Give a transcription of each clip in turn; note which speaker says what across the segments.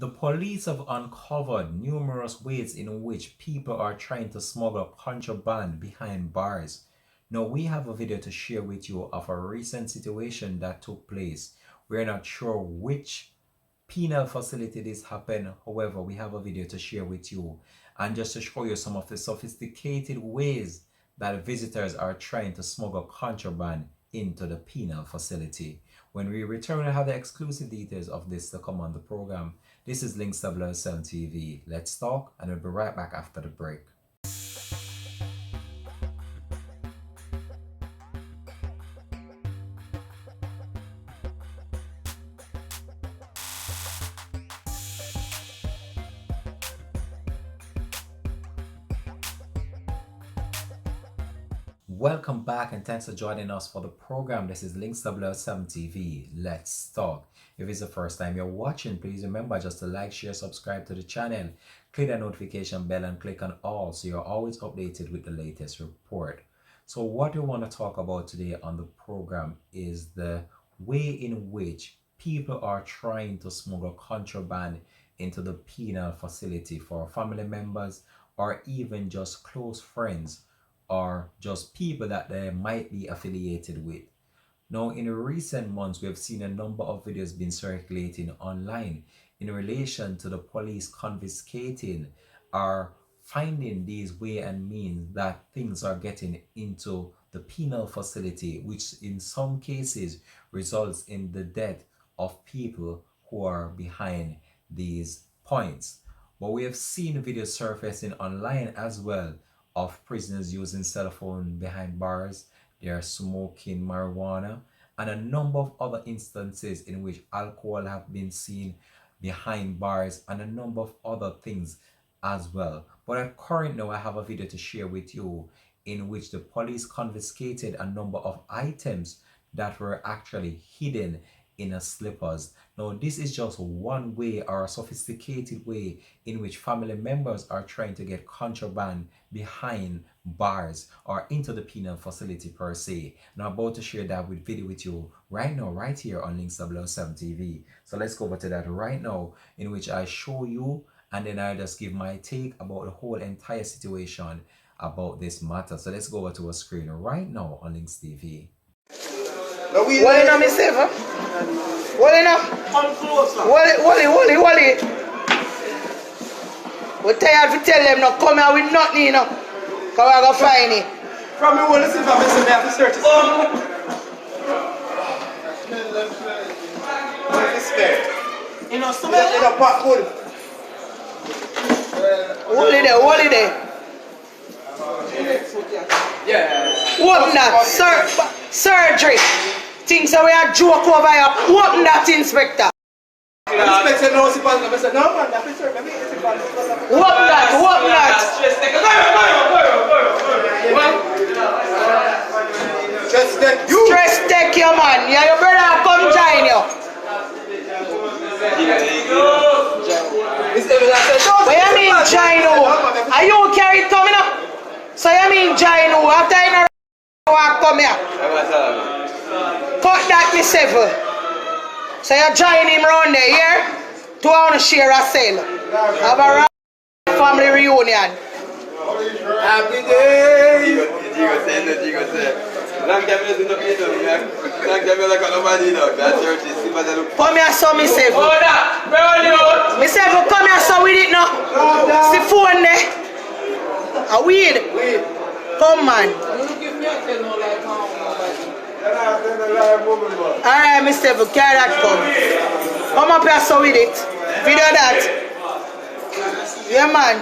Speaker 1: The police have uncovered numerous ways in which people are trying to smuggle contraband behind bars. Now, we have a video to share with you of a recent situation that took place. We're not sure which penal facility this happened. However, we have a video to share with you and just to show you some of the sophisticated ways that visitors are trying to smuggle contraband into the penal facility. When we return, we'll have the exclusive details of this to come on the program. This is Links 007 TV. Let's talk, and we'll be right back after the break. Welcome back and thanks for joining us for the program. This is Links 007 TV. Let's talk. If it's the first time you're watching, please remember just to like, share, subscribe to the channel, click the notification bell and click on all so you're always updated with the latest report. So what we want to talk about today on the program is the way in which people are trying to smuggle contraband into the penal facility for family members or even just close friends or just people that they might be affiliated with. Now, in recent months, we have seen a number of videos being circulating online in relation to the police confiscating or finding these way and means that things are getting into the penal facility, which in some cases results in the death of people who are behind these points. But we have seen videos surfacing online as well of prisoners using cell phone behind bars, they are smoking marijuana, and a number of other instances in which alcohol have been seen behind bars and a number of other things as well. But at current now, I have a video to share with you in which the police confiscated a number of items that were actually hidden in a slippers. Now, this is just one way or a sophisticated way in which family members are trying to get contraband behind bars or into the penal facility per se. And I'm about to share that video with you right now, right here on Links 007 TV. So let's go over to that right now, in which I show you and then I just give my take about the whole entire situation about this matter. So let's go over to a screen right now on Links TV.
Speaker 2: What you know, myself? What you know? Come closer. What it? We're tired to tell them no come here with nothing, you know. Because we're going to find it.
Speaker 3: From me, want to see if I have to search it. What is this? You know, somebody in a pot food.
Speaker 2: Hold it there.
Speaker 3: Yeah.
Speaker 2: Open that. Surgery. Things that we are joke over here. Open that, Inspector.
Speaker 3: Inspector knows if I'm saying, no man, that's it.
Speaker 2: Open that. Stress take you, man. Yeah, your brother come join you. What you mean join you? Are you carry it coming up? So you mean join you? After you walk come here. Cut that, Miss Seven. So you join him round there, yeah? To want to share a cell. Have a family reunion.
Speaker 3: Happy day!
Speaker 2: Come here, so Miss Seven. Miss Seven, come here, so with it now. See phone there. A weed. Come, man. Alright, Mr. Evo, carry that come up here so with it. Video that. Yeah, man.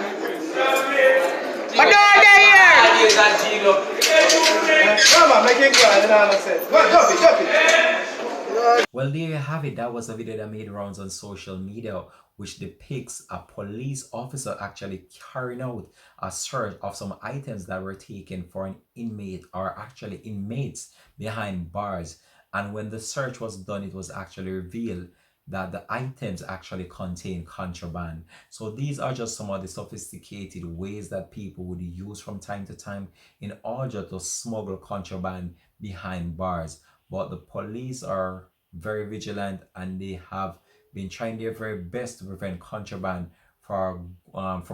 Speaker 2: But don't get here.
Speaker 3: Come on, make it go. Drop it.
Speaker 1: Well, there you have it. That was a video that made rounds on social media, which depicts a police officer actually carrying out a search of some items that were taken for an inmate or actually inmates behind bars. And when the search was done, it was actually revealed that the items actually contain contraband. So these are just some of the sophisticated ways that people would use from time to time in order to smuggle contraband behind bars. But the police are very vigilant and they have been trying their very best to prevent contraband from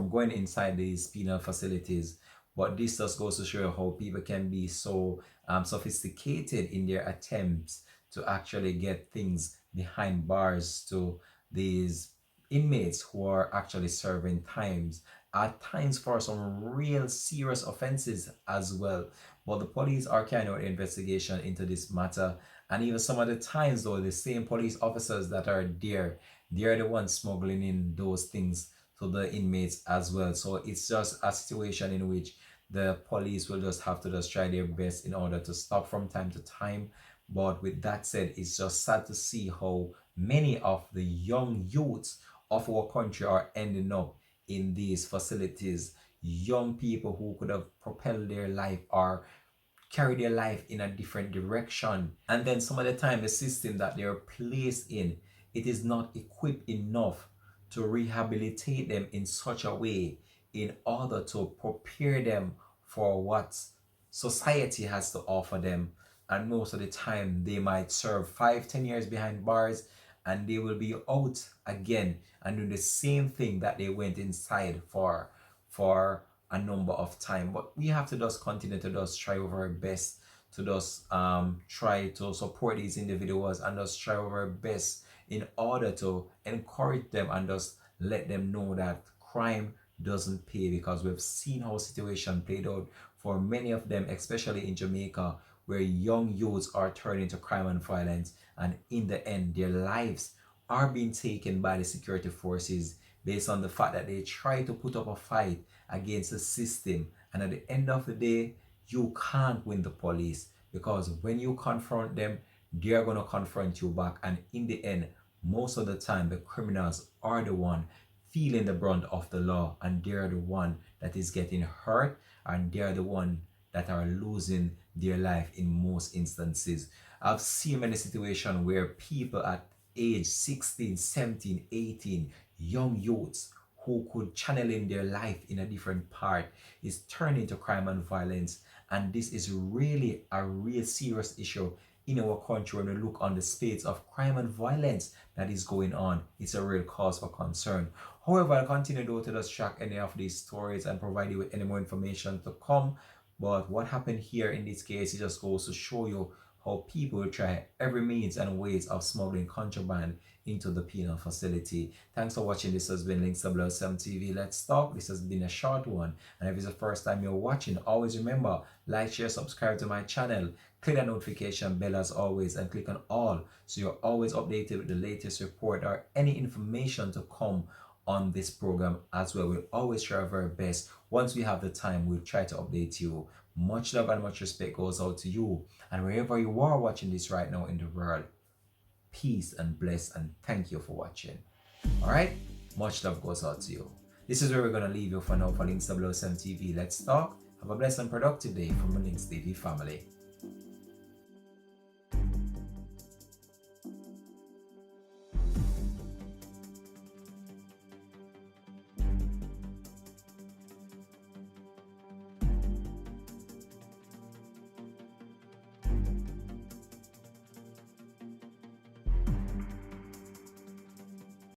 Speaker 1: going inside these penal facilities. But this just goes to show how people can be so sophisticated in their attempts to actually get things behind bars to these inmates who are actually serving times, at times for some real serious offenses as well. But the police are carrying out investigation into this matter, and even some of the times though, the same police officers that are there, they are the ones smuggling in those things to the inmates as well. So it's just a situation in which the police will just have to just try their best in order to stop from time to time. But with that said, it's just sad to see how many of the young youths of our country are ending up in these facilities. Young people who could have propelled their life or carry their life in a different direction. And then some of the time, the system that they are placed in, it is not equipped enough to rehabilitate them in such a way in order to prepare them for what society has to offer them. And most of the time, they might serve 5-10 years behind bars, and they will be out again and do the same thing that they went inside for a number of time. But we have to just continue to just try our best to just try to support these individuals and just try our best in order to encourage them and just let them know that crime doesn't pay, because we've seen how situation played out for many of them, especially in Jamaica, where young youths are turning to crime and violence, and in the end their lives are being taken by the security forces based on the fact that they try to put up a fight against the system. And at the end of the day, you can't win the police, because when you confront them, they're going to confront you back, and in the end, most of the time the criminals are the one feeling the brunt of the law, and they're the one that is getting hurt, and they're the one that are losing their life in most instances. I've seen many situations where people at age 16, 17, 18, young youths who could channel in their life in a different part is turning to crime and violence. And this is really a real serious issue in our country. When we look on the spades of crime and violence that is going on, it's a real cause for concern. However, I'll continue though to just track any of these stories and provide you with any more information to come. But what happened here in this case, it just goes to show you how people try every means and ways of smuggling contraband into the penal facility. Thanks for watching. This has been Links 007 TV. Let's talk. This has been a short one. And if it's the first time you're watching, always remember, like, share, subscribe to my channel. Click the notification bell as always, and click on all so you're always updated with the latest report or any information to come on this program as well. We'll always try our very best. Once we have the time, we'll try to update you. Much love and much respect goes out to you, and wherever you are watching this right now in the world, peace and bless, and thank you for watching. All right, much love goes out to you. This is where we're going to leave you for now for Links 007 TV. Let's talk. Have a blessed and productive day from the Links TV family.